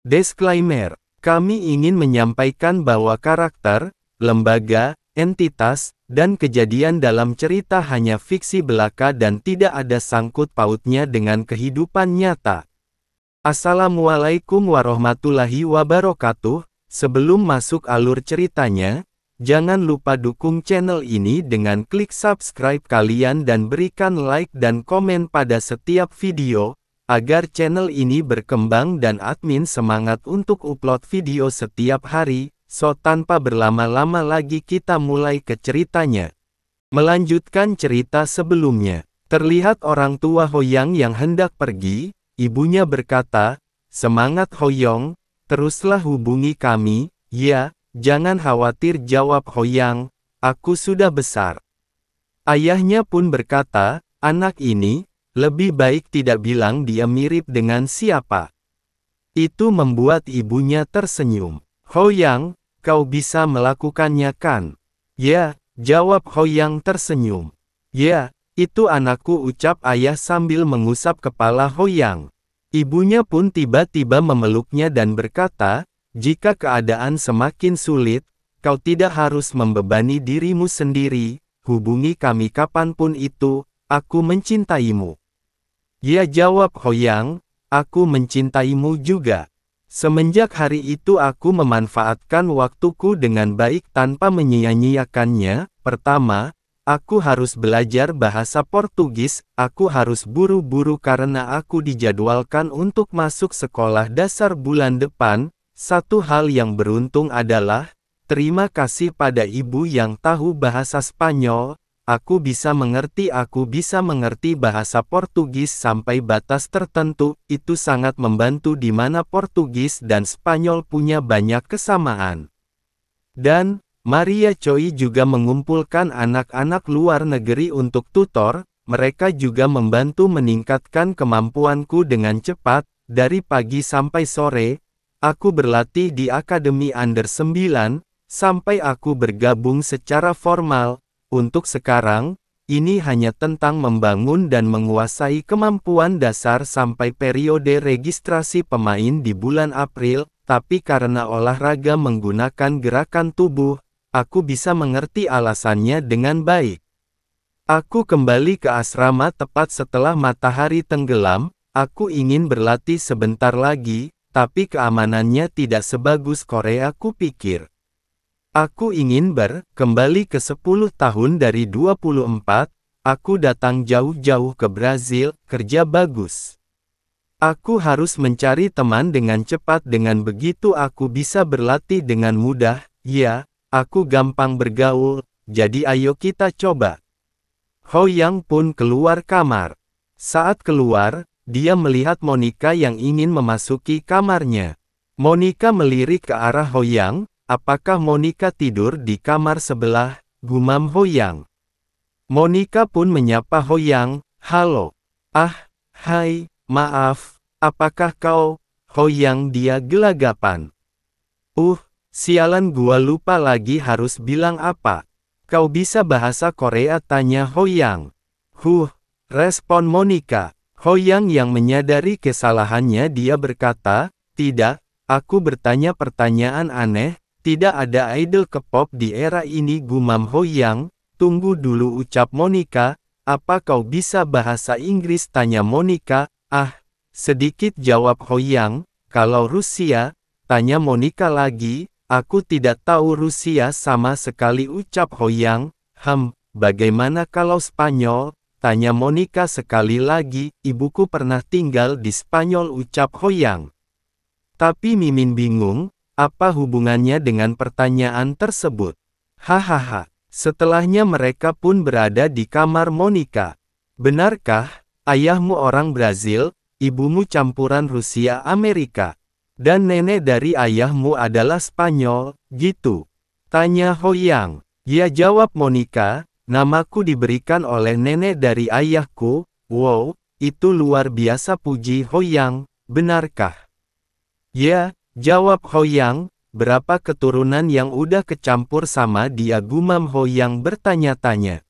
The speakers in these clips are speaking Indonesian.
Disclaimer, kami ingin menyampaikan bahwa karakter, lembaga, entitas, dan kejadian dalam cerita hanya fiksi belaka dan tidak ada sangkut pautnya dengan kehidupan nyata. Assalamualaikum warahmatullahi wabarakatuh. Sebelum masuk alur ceritanya, jangan lupa dukung channel ini dengan klik subscribe kalian dan berikan like dan komen pada setiap video, agar channel ini berkembang dan admin semangat untuk upload video setiap hari. So tanpa berlama-lama lagi kita mulai ke ceritanya. Melanjutkan cerita sebelumnya, terlihat orang tua Hoyang yang hendak pergi. Ibunya berkata, "Semangat Hoyong, teruslah hubungi kami." "Ya, jangan khawatir," jawab Hoyang, "aku sudah besar." Ayahnya pun berkata, "Anak ini, lebih baik tidak bilang dia mirip dengan siapa." Itu membuat ibunya tersenyum. "Hoyang, kau bisa melakukannya kan?" "Ya," jawab Hoyang tersenyum. "Ya, itu anakku," ucap ayah sambil mengusap kepala Hoyang. Ibunya pun tiba-tiba memeluknya dan berkata, "Jika keadaan semakin sulit, kau tidak harus membebani dirimu sendiri, hubungi kami kapanpun itu, aku mencintaimu." "Ya," jawab Hoyang, "aku mencintaimu juga. Semenjak hari itu aku memanfaatkan waktuku dengan baik tanpa menyia-nyiakannya. Pertama, aku harus belajar bahasa Portugis. Aku harus buru-buru karena aku dijadwalkan untuk masuk sekolah dasar bulan depan. Satu hal yang beruntung adalah, terima kasih pada ibu yang tahu bahasa Spanyol, aku bisa mengerti bahasa Portugis sampai batas tertentu. Itu sangat membantu di mana Portugis dan Spanyol punya banyak kesamaan. Dan Maria Choi juga mengumpulkan anak-anak luar negeri untuk tutor. Mereka juga membantu meningkatkan kemampuanku dengan cepat. Dari pagi sampai sore, aku berlatih di Akademi Under 9, sampai aku bergabung secara formal. Untuk sekarang, ini hanya tentang membangun dan menguasai kemampuan dasar sampai periode registrasi pemain di bulan April, tapi karena olahraga menggunakan gerakan tubuh, aku bisa mengerti alasannya dengan baik. Aku kembali ke asrama tepat setelah matahari tenggelam. Aku ingin berlatih sebentar lagi, tapi keamanannya tidak sebagus Korea kupikir. Aku ingin kembali ke 10 tahun dari 24, aku datang jauh-jauh ke Brazil, kerja bagus. Aku harus mencari teman dengan cepat, dengan begitu aku bisa berlatih dengan mudah. Ya, aku gampang bergaul, jadi ayo kita coba." Hoyang pun keluar kamar. Saat keluar, dia melihat Monica yang ingin memasuki kamarnya. Monica melirik ke arah Hoyang. "Apakah Monica tidur di kamar sebelah?" gumam Hoyang. Monica pun menyapa Hoyang, "Halo." "Ah, hai, maaf, apakah kau?" Hoyang dia gelagapan. Sialan, gua lupa lagi harus bilang apa." "Kau bisa bahasa Korea?" tanya Hoyang. Respon Monica. Hoyang yang menyadari kesalahannya dia berkata, "Tidak, aku bertanya pertanyaan aneh. Tidak ada idol K-pop di era ini," gumam Hoyang. "Tunggu dulu," ucap Monica. "Apa kau bisa bahasa Inggris?" tanya Monica. "Ah, sedikit," jawab Hoyang. "Kalau Rusia?" tanya Monica lagi. "Aku tidak tahu Rusia sama sekali," ucap Hoyang. Bagaimana kalau Spanyol?" tanya Monica sekali lagi. "Ibuku pernah tinggal di Spanyol," ucap Hoyang. Tapi Mimin bingung. Apa hubungannya dengan pertanyaan tersebut? Hahaha. Setelahnya mereka pun berada di kamar Monica. "Benarkah, ayahmu orang Brazil, ibumu campuran Rusia Amerika, dan nenek dari ayahmu adalah Spanyol, gitu?" tanya Hoyang. "Ya," jawab Monica, "namaku diberikan oleh nenek dari ayahku." "Wow, itu luar biasa," puji Hoyang. "Benarkah?" "Ya," jawab Hoyang, "berapa keturunan yang udah kecampur sama dia?" gumam Hoyang bertanya-tanya.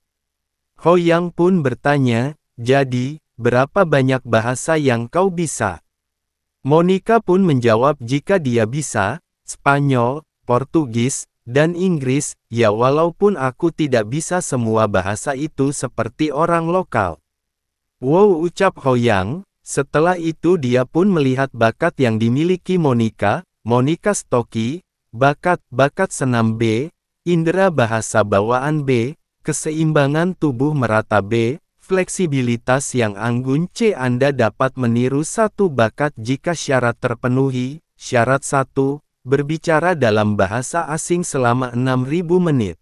Hoyang pun bertanya, "Jadi, berapa banyak bahasa yang kau bisa?" Monica pun menjawab jika dia bisa, Spanyol, Portugis, dan Inggris, ya walaupun aku tidak bisa semua bahasa itu seperti orang lokal. Wow, ucap Hoyang. Setelah itu dia pun melihat bakat yang dimiliki Monica, Monica Stocky, bakat senam B, indera bahasa bawaan B, keseimbangan tubuh merata B, fleksibilitas yang anggun C. Anda dapat meniru satu bakat jika syarat terpenuhi. Syarat 1, berbicara dalam bahasa asing selama 6.000 menit.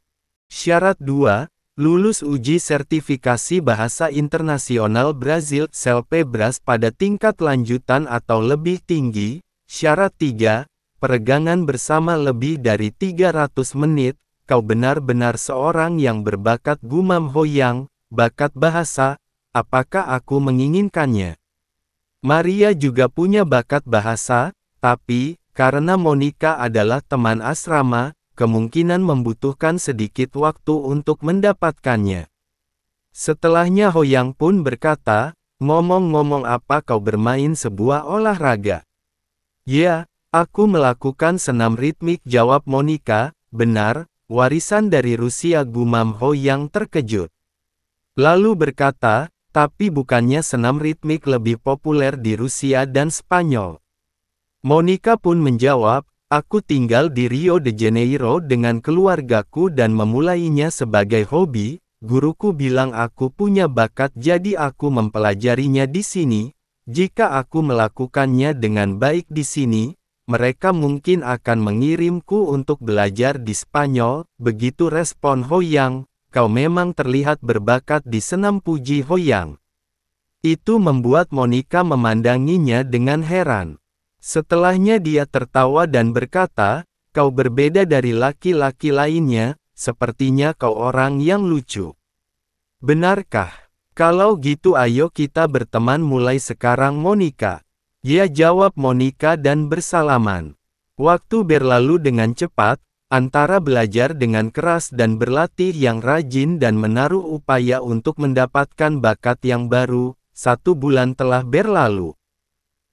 Syarat 2, lulus uji sertifikasi bahasa internasional Brazil CELPE-BRAS pada tingkat lanjutan atau lebih tinggi. Syarat 3, peregangan bersama lebih dari 300 menit. Kau benar-benar seorang yang berbakat, gumam Hoyang. Bakat bahasa, apakah aku menginginkannya? Maria juga punya bakat bahasa, tapi, karena Monica adalah teman asrama, kemungkinan membutuhkan sedikit waktu untuk mendapatkannya. Setelahnya Hoyang pun berkata, ngomong-ngomong, apa kau bermain sebuah olahraga? Ya, aku melakukan senam ritmik, jawab Monica. Benar, warisan dari Rusia, gumam Hoyang terkejut. Lalu berkata, tapi bukannya senam ritmik lebih populer di Rusia dan Spanyol? Monica pun menjawab, aku tinggal di Rio de Janeiro dengan keluargaku dan memulainya sebagai hobi. Guruku bilang aku punya bakat, jadi aku mempelajarinya di sini. Jika aku melakukannya dengan baik di sini, mereka mungkin akan mengirimku untuk belajar di Spanyol. Begitu respon Hoyang. Kau memang terlihat berbakat di senam, puji Hoyang. Itu membuat Monica memandanginya dengan heran. Setelahnya dia tertawa dan berkata, kau berbeda dari laki-laki lainnya, sepertinya kau orang yang lucu. Benarkah? Kalau gitu ayo kita berteman mulai sekarang, Monica. Ya, jawab Monica dan bersalaman. Waktu berlalu dengan cepat, antara belajar dengan keras dan berlatih yang rajin dan menaruh upaya untuk mendapatkan bakat yang baru, 1 bulan telah berlalu.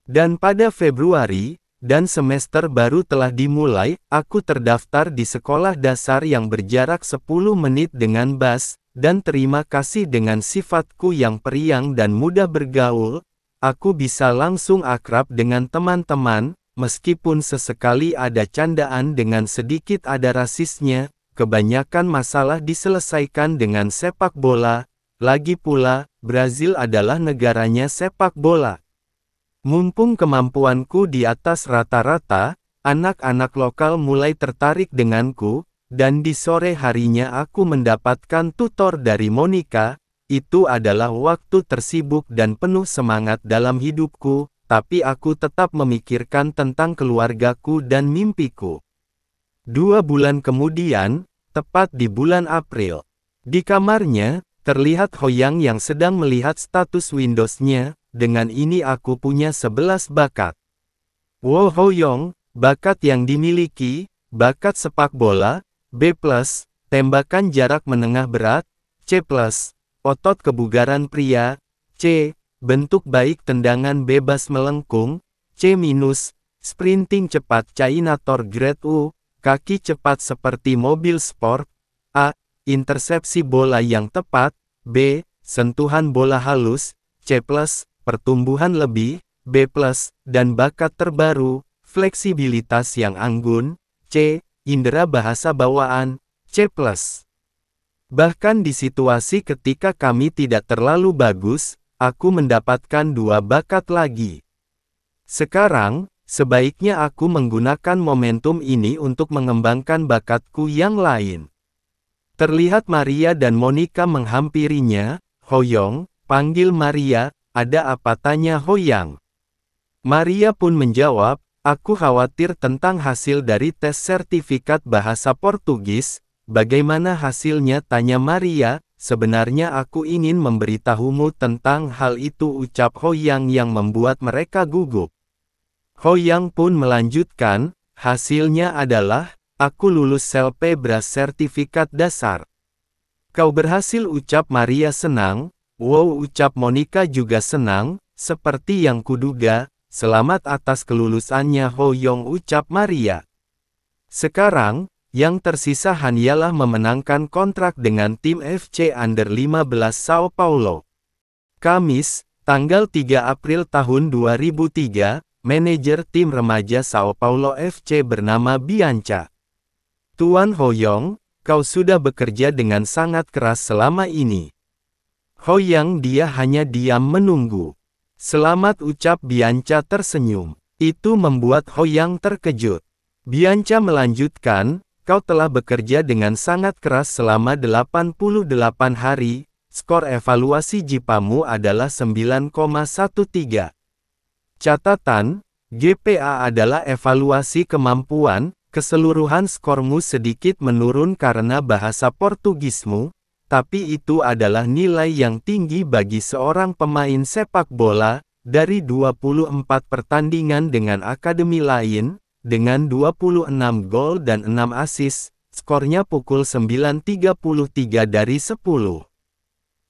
Dan pada Februari, dan semester baru telah dimulai, aku terdaftar di sekolah dasar yang berjarak 10 menit dengan bus, dan terima kasih dengan sifatku yang periang dan mudah bergaul, aku bisa langsung akrab dengan teman-teman. Meskipun sesekali ada candaan dengan sedikit ada rasisnya, kebanyakan masalah diselesaikan dengan sepak bola. Lagi pula, Brazil adalah negaranya sepak bola. Mumpung kemampuanku di atas rata-rata, anak-anak lokal mulai tertarik denganku, dan di sore harinya aku mendapatkan tutor dari Monica. Itu adalah waktu tersibuk dan penuh semangat dalam hidupku. Tapi aku tetap memikirkan tentang keluargaku dan mimpiku. 2 bulan kemudian, tepat di bulan April, di kamarnya, terlihat Hoyang yang sedang melihat status Windows-nya. Dengan ini aku punya 11 bakat. Wow, Hoyong, bakat yang dimiliki, bakat sepak bola, B+, tembakan jarak menengah berat, C+, otot kebugaran pria, C, bentuk baik tendangan bebas melengkung, C-, sprinting cepat Cainator grade U, kaki cepat seperti mobil sport, A, intersepsi bola yang tepat, B, sentuhan bola halus, C+, pertumbuhan lebih, B+, dan bakat terbaru, fleksibilitas yang anggun, C, indera bahasa bawaan, C+. Bahkan di situasi ketika kami tidak terlalu bagus, aku mendapatkan 2 bakat lagi. Sekarang, sebaiknya aku menggunakan momentum ini untuk mengembangkan bakatku yang lain. Terlihat Maria dan Monica menghampirinya. Hoyong, panggil Maria, ada apa, tanya Hoyang. Maria pun menjawab, aku khawatir tentang hasil dari tes sertifikat bahasa Portugis. Bagaimana hasilnya, tanya Maria. Sebenarnya aku ingin memberitahumu tentang hal itu, ucap Hoyang yang membuat mereka gugup. Hoyang pun melanjutkan, hasilnya adalah, aku lulus CELPE-BRAS sertifikat dasar. Kau berhasil, ucap Maria senang. Wow, ucap Monica juga senang, seperti yang kuduga. selamat atas kelulusannya Ho Yong, ucap Maria. Sekarang, yang tersisa hanyalah memenangkan kontrak dengan tim FC Under 15 Sao Paulo. Kamis, tanggal 3 April tahun 2003, manajer tim remaja Sao Paulo FC bernama Bianca. Tuan Ho Yong, kau sudah bekerja dengan sangat keras selama ini. Ho Yang dia hanya diam menunggu. Selamat, ucap Bianca tersenyum. Itu membuat Ho Yang terkejut. Bianca melanjutkan, kau telah bekerja dengan sangat keras selama 88 hari, skor evaluasi JIPAmu adalah 9,13. Catatan, GPA adalah evaluasi kemampuan, keseluruhan skormu sedikit menurun karena bahasa Portugismu, tapi itu adalah nilai yang tinggi bagi seorang pemain sepak bola, dari 24 pertandingan dengan akademi lain, dengan 26 gol dan 6 assist, skornya pukul 9,33 dari 10.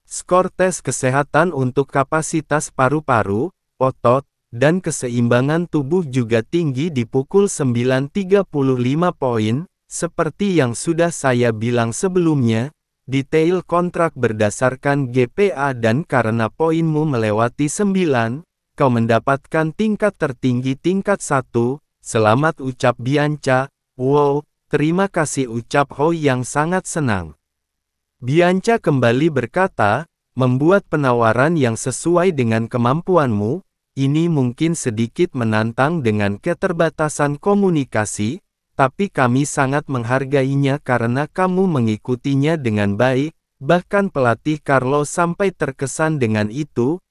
Skor tes kesehatan untuk kapasitas paru-paru, otot, dan keseimbangan tubuh juga tinggi di pukul 9,35 poin, seperti yang sudah saya bilang sebelumnya, detail kontrak berdasarkan GPA dan karena poinmu melewati 9, kau mendapatkan tingkat tertinggi tingkat 1, selamat, ucap Bianca. Wow, terima kasih, ucap Ho yang sangat senang. Bianca kembali berkata, membuat penawaran yang sesuai dengan kemampuanmu, ini mungkin sedikit menantang dengan keterbatasan komunikasi, tapi kami sangat menghargainya karena kamu mengikutinya dengan baik, bahkan pelatih Carlos sampai terkesan dengan itu.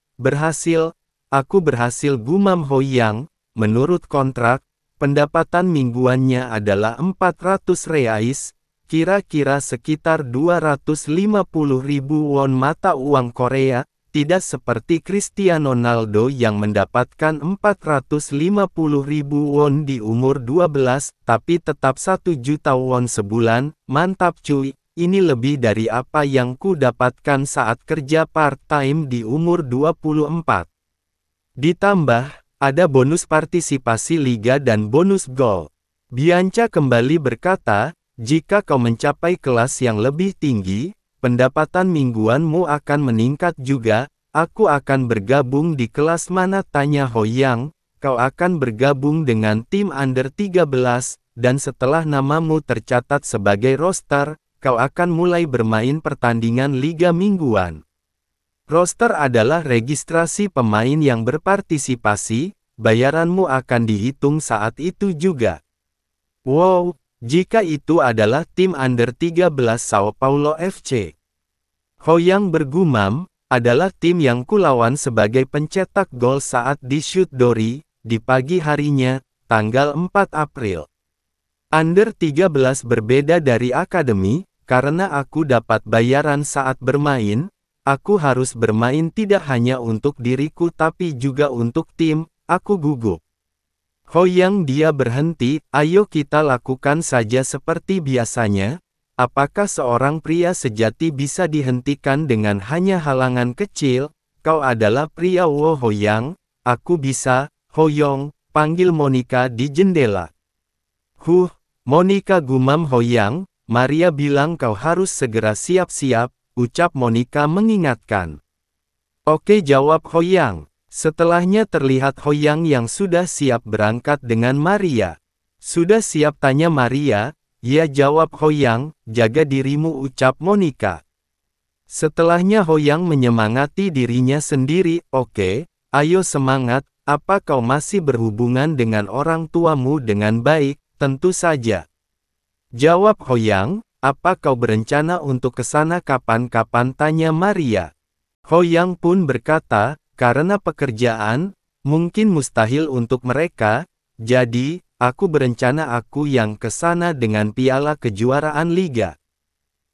Aku berhasil, gumam Ho Yang. Menurut kontrak, pendapatan mingguannya adalah 400 reais, kira-kira sekitar 250.000 won mata uang Korea, tidak seperti Cristiano Ronaldo yang mendapatkan 450.000 won di umur 12, tapi tetap 1 juta won sebulan. Mantap cuy, ini lebih dari apa yang ku dapatkan saat kerja part-time di umur 24. Ditambah, ada bonus partisipasi liga dan bonus gol. Bianca kembali berkata, jika kau mencapai kelas yang lebih tinggi, pendapatan mingguanmu akan meningkat juga. Aku akan bergabung di kelas mana, tanya Ho Yang. Kau akan bergabung dengan tim Under 13, dan setelah namamu tercatat sebagai roster, kau akan mulai bermain pertandingan liga mingguan. Roster adalah registrasi pemain yang berpartisipasi, bayaranmu akan dihitung saat itu juga. Wow, jika itu adalah tim Under 13 Sao Paulo FC. Ho Yang bergumam, adalah tim yang kulawan sebagai pencetak gol saat di Shoot Dori, di pagi harinya, tanggal 4 April. Under 13 berbeda dari akademi, karena aku dapat bayaran saat bermain, aku harus bermain tidak hanya untuk diriku tapi juga untuk tim, aku gugup. Ho Yang dia berhenti, ayo kita lakukan saja seperti biasanya. Apakah seorang pria sejati bisa dihentikan dengan hanya halangan kecil? Kau adalah pria Wo Ho Yang, aku bisa, Ho Yong, panggil Monica di jendela. Monica, gumam Ho Yang. Maria bilang kau harus segera siap-siap, ucap Monica mengingatkan. Oke, jawab Ho Yang. Setelahnya terlihat Ho Yang yang sudah siap berangkat dengan Maria. Sudah siap, tanya Maria. Ya, jawab Ho Yang, jaga dirimu, ucap Monica. Setelahnya Ho Yang menyemangati dirinya sendiri, oke, ayo semangat, apa kau masih berhubungan dengan orang tuamu dengan baik? Tentu saja. Jawab Ho Yang, apa kau berencana untuk ke sana kapan-kapan, tanya Maria. Ho Yang pun berkata, karena pekerjaan, mungkin mustahil untuk mereka, jadi, aku berencana aku yang ke sana dengan piala kejuaraan liga.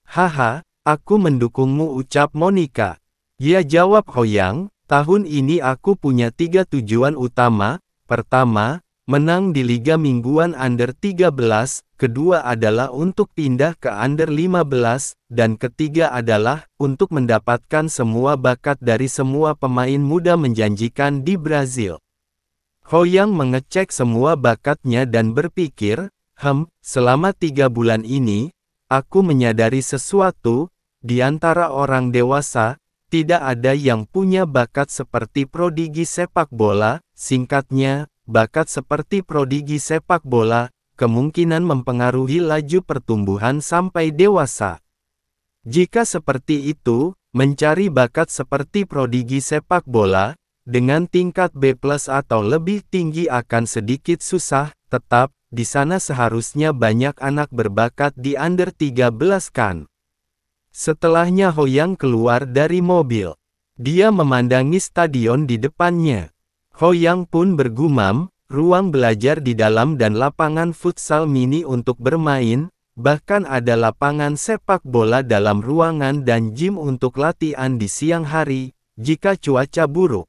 Haha, aku mendukungmu, ucap Monica. Ya, jawab Ho Yang, tahun ini aku punya 3 tujuan utama. Pertama, menang di liga mingguan Under 13, kedua adalah untuk pindah ke Under 15, dan ketiga adalah untuk mendapatkan semua bakat dari semua pemain muda menjanjikan di Brazil. Ho Yang mengecek semua bakatnya dan berpikir, selama 3 bulan ini, aku menyadari sesuatu, di antara orang dewasa, tidak ada yang punya bakat seperti prodigi sepak bola, singkatnya, bakat seperti prodigi sepak bola, kemungkinan mempengaruhi laju pertumbuhan sampai dewasa. Jika seperti itu, mencari bakat seperti prodigi sepak bola, dengan tingkat B+ atau lebih tinggi akan sedikit susah, tetap, di sana seharusnya banyak anak berbakat di under 13 kan. Setelahnya Ho Yang keluar dari mobil. Dia memandangi stadion di depannya. Ho Yang pun bergumam, ruang belajar di dalam dan lapangan futsal mini untuk bermain, bahkan ada lapangan sepak bola dalam ruangan dan gym untuk latihan di siang hari, jika cuaca buruk.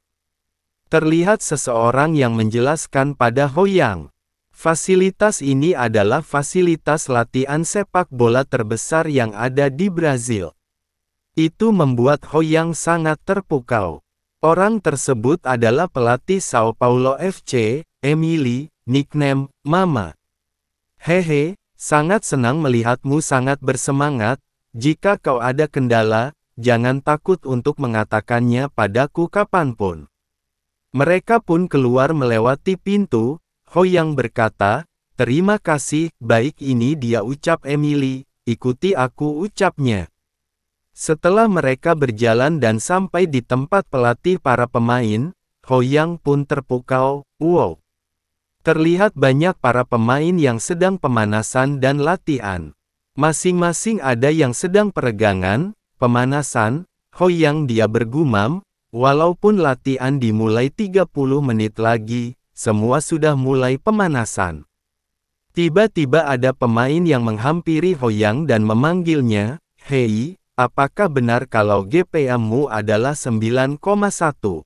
Terlihat seseorang yang menjelaskan pada Ho Yang. Fasilitas ini adalah fasilitas latihan sepak bola terbesar yang ada di Brazil. Itu membuat Ho Yang sangat terpukau. Orang tersebut adalah pelatih Sao Paulo FC, Emily, nickname Mama. Hehe, sangat senang melihatmu sangat bersemangat. Jika kau ada kendala, jangan takut untuk mengatakannya padaku kapanpun. Mereka pun keluar melewati pintu. Ho Yang berkata, terima kasih, baik ini dia ucap Emily, ikuti aku ucapnya. Setelah mereka berjalan dan sampai di tempat pelatih para pemain, Ho Yang pun terpukau, wow. Terlihat banyak para pemain yang sedang pemanasan dan latihan. Masing-masing ada yang sedang peregangan, pemanasan, Ho Yang dia bergumam, walaupun latihan dimulai 30 menit lagi, semua sudah mulai pemanasan. Tiba-tiba ada pemain yang menghampiri Ho Yang dan memanggilnya, hei, apakah benar kalau GPA-mu adalah 9,1?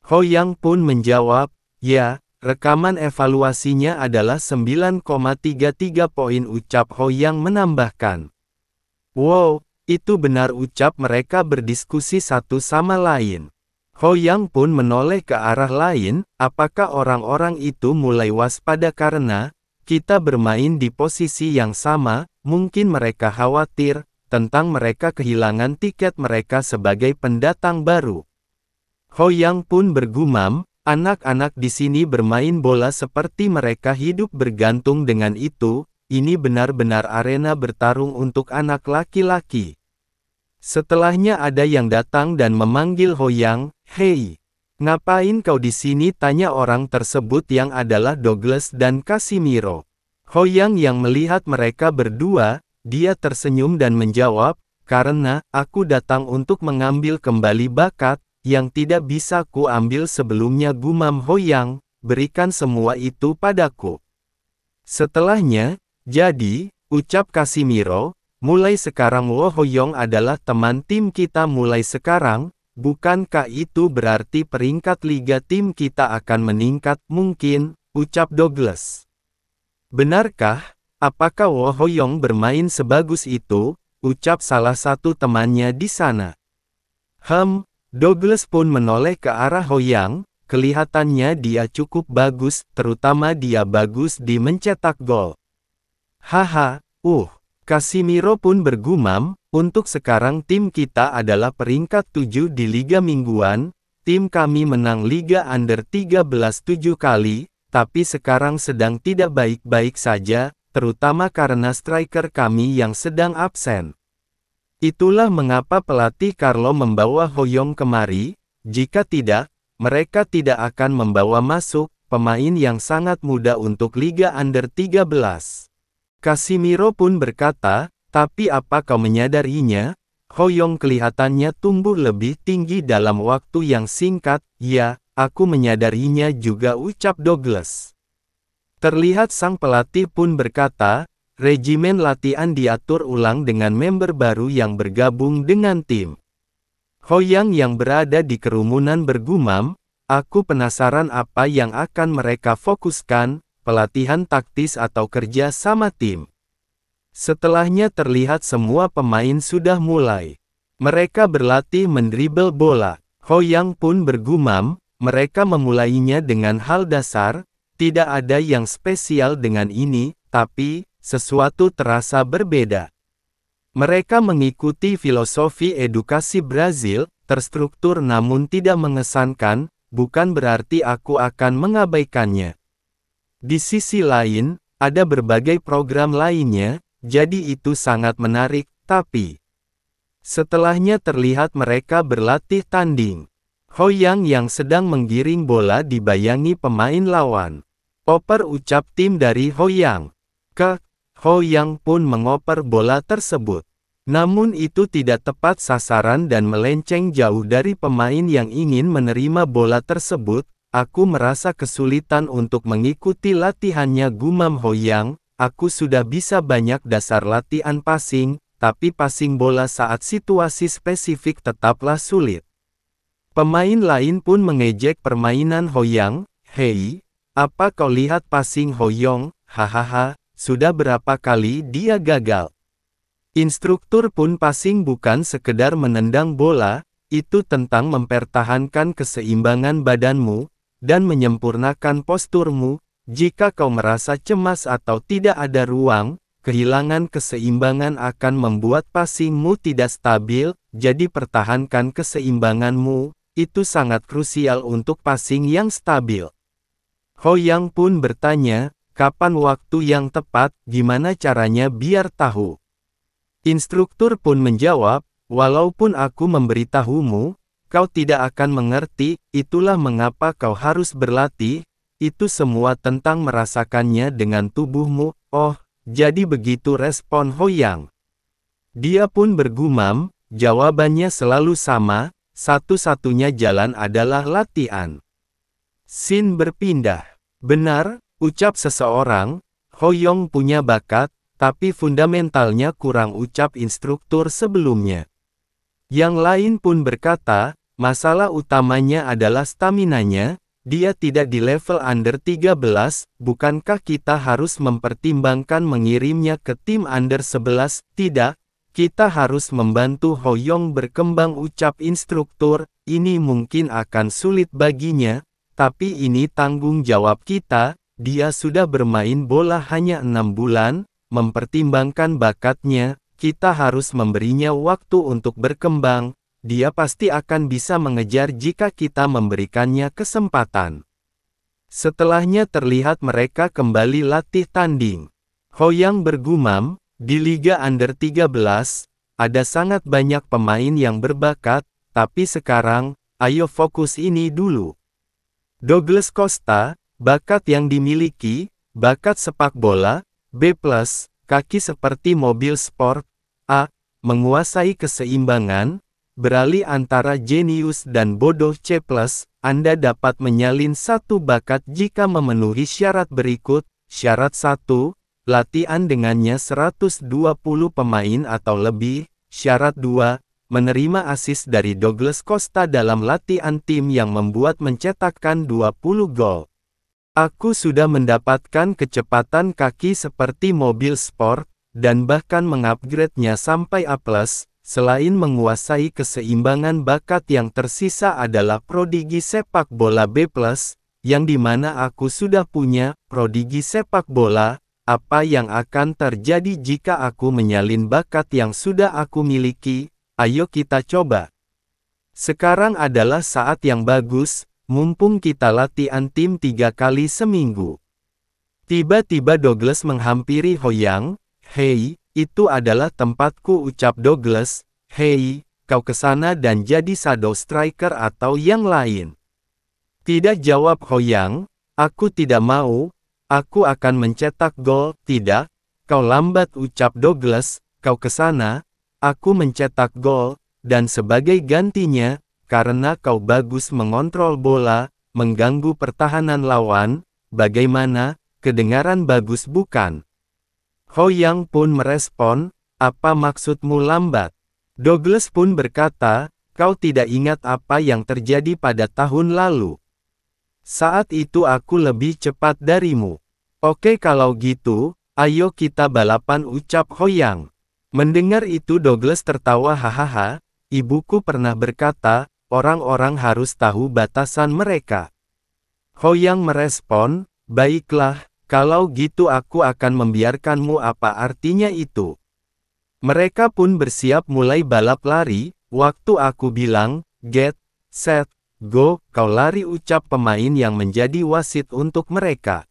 Ho Yang pun menjawab, ya, rekaman evaluasinya adalah 9,33 poin ucap Ho Yang menambahkan. Wow, itu benar ucap mereka berdiskusi satu sama lain. Ho Yang pun menoleh ke arah lain, apakah orang-orang itu mulai waspada karena kita bermain di posisi yang sama, mungkin mereka khawatir tentang mereka kehilangan tiket mereka sebagai pendatang baru. Ho Yang pun bergumam, anak-anak di sini bermain bola seperti mereka hidup bergantung dengan itu, ini benar-benar arena bertarung untuk anak laki-laki. Setelahnya ada yang datang dan memanggil Ho Yang, hei, ngapain kau di sini? Tanya orang tersebut yang adalah Douglas dan Casimiro. Ho Yang melihat mereka berdua, dia tersenyum dan menjawab, karena aku datang untuk mengambil kembali bakat yang tidak bisa ku ambil sebelumnya, gumam Ho Yang, berikan semua itu padaku. Setelahnya, jadi, ucap Casimiro, mulai sekarang Wo Hoyong adalah teman tim kita mulai sekarang, bukankah itu berarti peringkat liga tim kita akan meningkat? Mungkin, ucap Douglas. Benarkah? Apakah Wo Hoyong bermain sebagus itu? Ucap salah satu temannya di sana. Douglas pun menoleh ke arah Ho Yang, kelihatannya dia cukup bagus, terutama dia bagus di mencetak gol. Haha, Casimiro pun bergumam, untuk sekarang tim kita adalah peringkat 7 di Liga Mingguan, tim kami menang Liga Under 13 7 kali, tapi sekarang sedang tidak baik-baik saja, terutama karena striker kami yang sedang absen. Itulah mengapa pelatih Carlo membawa Ho Yang kemari, jika tidak, mereka tidak akan membawa masuk pemain yang sangat muda untuk Liga Under 13. Casimiro pun berkata, tapi apa kau menyadarinya? Ho Yang kelihatannya tumbuh lebih tinggi dalam waktu yang singkat. Ya, aku menyadarinya juga, ucap Douglas. Terlihat sang pelatih pun berkata, regimen latihan diatur ulang dengan member baru yang bergabung dengan tim. Ho Yang berada di kerumunan bergumam, aku penasaran apa yang akan mereka fokuskan, pelatihan taktis atau kerja sama tim. Setelahnya terlihat semua pemain sudah mulai. Mereka berlatih mendribel bola. Ho Yang pun bergumam, Mereka memulainya dengan hal dasar, tidak ada yang spesial dengan ini, tapi, sesuatu terasa berbeda. Mereka mengikuti filosofi edukasi Brazil, terstruktur namun tidak mengesankan, bukan berarti aku akan mengabaikannya. Di sisi lain, ada berbagai program lainnya, jadi itu sangat menarik, tapi setelahnya terlihat mereka berlatih tanding. Hoyang yang sedang menggiring bola dibayangi pemain lawan. Oper ucap tim dari Hoyang. Hoyang pun mengoper bola tersebut. Namun itu tidak tepat sasaran dan melenceng jauh dari pemain yang ingin menerima bola tersebut. Aku merasa kesulitan untuk mengikuti latihannya, gumam Hoyang. Aku sudah bisa banyak dasar latihan passing, tapi passing bola saat situasi spesifik tetaplah sulit. Pemain lain pun mengejek permainan Hoyang. Hei, apa kau lihat passing Hoyong? Hahaha, sudah berapa kali dia gagal? Instruktur pun passing bukan sekedar menendang bola, itu tentang mempertahankan keseimbangan badanmu, dan menyempurnakan posturmu. Jika kau merasa cemas atau tidak ada ruang, kehilangan keseimbangan akan membuat passingmu tidak stabil, jadi pertahankan keseimbanganmu, itu sangat krusial untuk passing yang stabil. Hoyang pun bertanya, kapan waktu yang tepat, gimana caranya biar tahu? Instruktur pun menjawab, walaupun aku memberitahumu, kau tidak akan mengerti, itulah mengapa kau harus berlatih, itu semua tentang merasakannya dengan tubuhmu. Oh, jadi begitu, respon Hoyang. Dia pun bergumam, jawabannya selalu sama, satu-satunya jalan adalah latihan. Scene berpindah. Benar, ucap seseorang, Hoyong punya bakat, tapi fundamentalnya kurang, ucap instruktur sebelumnya. Yang lain pun berkata, masalah utamanya adalah staminanya, dia tidak di level under 13, bukankah kita harus mempertimbangkan mengirimnya ke tim under 11? Tidak, kita harus membantu Hoyong berkembang, ucap instruktur, ini mungkin akan sulit baginya, tapi ini tanggung jawab kita, dia sudah bermain bola hanya 6 bulan, mempertimbangkan bakatnya, kita harus memberinya waktu untuk berkembang, dia pasti akan bisa mengejar jika kita memberikannya kesempatan. Setelahnya terlihat mereka kembali latih tanding. Hoyang bergumam, di Liga Under 13, ada sangat banyak pemain yang berbakat, tapi sekarang, ayo fokus ini dulu. Douglas Costa, bakat yang dimiliki, bakat sepak bola, B+, kaki seperti mobil sport, A, menguasai keseimbangan, beralih antara jenius dan bodoh, C+, Anda dapat menyalin satu bakat jika memenuhi syarat berikut. Syarat 1, latihan dengannya 120 pemain atau lebih. Syarat 2, menerima assist dari Douglas Costa dalam latihan tim yang membuat mencetakkan 20 gol. Aku sudah mendapatkan kecepatan kaki seperti mobil sport, dan bahkan mengupgrade-nya sampai A+, selain menguasai keseimbangan, bakat yang tersisa adalah prodigi sepak bola B+, yang dimana aku sudah punya prodigi sepak bola. Apa yang akan terjadi jika aku menyalin bakat yang sudah aku miliki? Ayo kita coba. Sekarang adalah saat yang bagus, mumpung kita latihan tim 3 kali seminggu. Tiba-tiba Douglas menghampiri Hoyang. Hei, itu adalah tempatku, ucap Douglas. Hei, kau kesana dan jadi shadow striker atau yang lain. Tidak, jawab Hoyang. Aku tidak mau, aku akan mencetak gol. Tidak, kau lambat, ucap Douglas. Kau kesana, aku mencetak gol, dan sebagai gantinya, karena kau bagus mengontrol bola, mengganggu pertahanan lawan, bagaimana, kedengaran bagus bukan? Hoyang pun merespon, apa maksudmu lambat? Douglas pun berkata, kau tidak ingat apa yang terjadi pada tahun lalu? Saat itu aku lebih cepat darimu. Oke, kalau gitu, ayo kita balapan, ucap Hoyang. Mendengar itu Douglas tertawa, hahaha, ibuku pernah berkata, orang-orang harus tahu batasan mereka. Hoyang merespon, baiklah, kalau gitu aku akan membiarkanmu. Apa artinya itu? Mereka pun bersiap mulai balap lari. Waktu aku bilang, get, set, go, kau lari, ucap pemain yang menjadi wasit untuk mereka.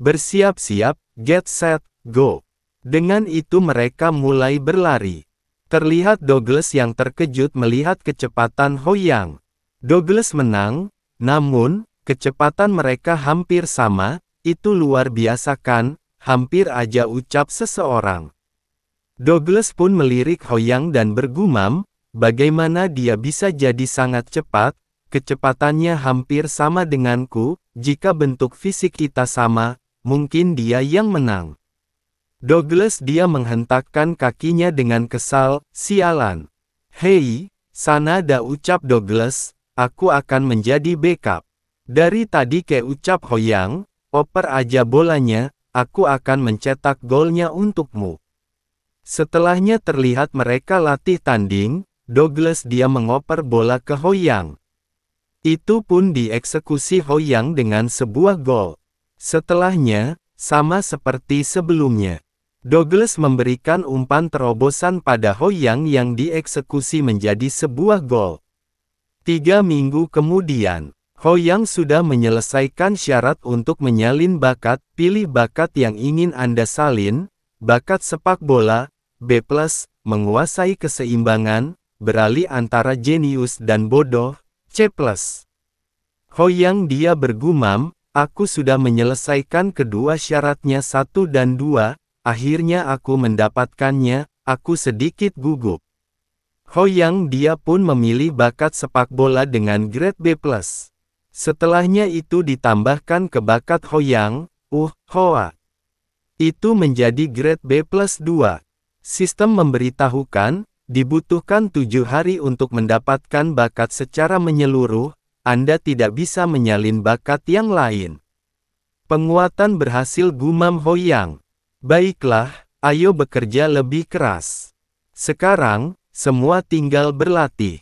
Bersiap-siap, get set, go. Dengan itu mereka mulai berlari. Terlihat Douglas yang terkejut melihat kecepatan Hoyang. Douglas menang, namun, kecepatan mereka hampir sama. Itu luar biasa kan, hampir aja, ucap seseorang. Douglas pun melirik Hoyang dan bergumam, bagaimana dia bisa jadi sangat cepat, kecepatannya hampir sama denganku, jika bentuk fisik kita sama, mungkin dia yang menang. Douglas dia menghentakkan kakinya dengan kesal, sialan. Hei, Sanada, ucap Douglas, aku akan menjadi backup. Dari tadi ke, ucap Hoyang, oper aja bolanya, aku akan mencetak golnya untukmu. Setelahnya terlihat mereka latih tanding, Douglas dia mengoper bola ke Hoyang. Itu pun dieksekusi Hoyang dengan sebuah gol. Setelahnya, sama seperti sebelumnya. Douglas memberikan umpan terobosan pada Hoyang yang dieksekusi menjadi sebuah gol. 3 minggu kemudian, Hoyang sudah menyelesaikan syarat untuk menyalin bakat. Pilih bakat yang ingin Anda salin. Bakat sepak bola, B+, menguasai keseimbangan, beralih antara jenius dan bodoh, C+. Hoyang dia bergumam, aku sudah menyelesaikan kedua syaratnya 1 dan 2, akhirnya aku mendapatkannya, aku sedikit gugup. Hoyang dia pun memilih bakat sepak bola dengan grade B+. Setelahnya itu ditambahkan ke bakat Hoyang, Hoa. Itu menjadi grade B+2. Sistem memberitahukan, dibutuhkan 7 hari untuk mendapatkan bakat secara menyeluruh, Anda tidak bisa menyalin bakat yang lain. Penguatan berhasil, gumam Hoyang. Baiklah, ayo bekerja lebih keras. Sekarang, semua tinggal berlatih.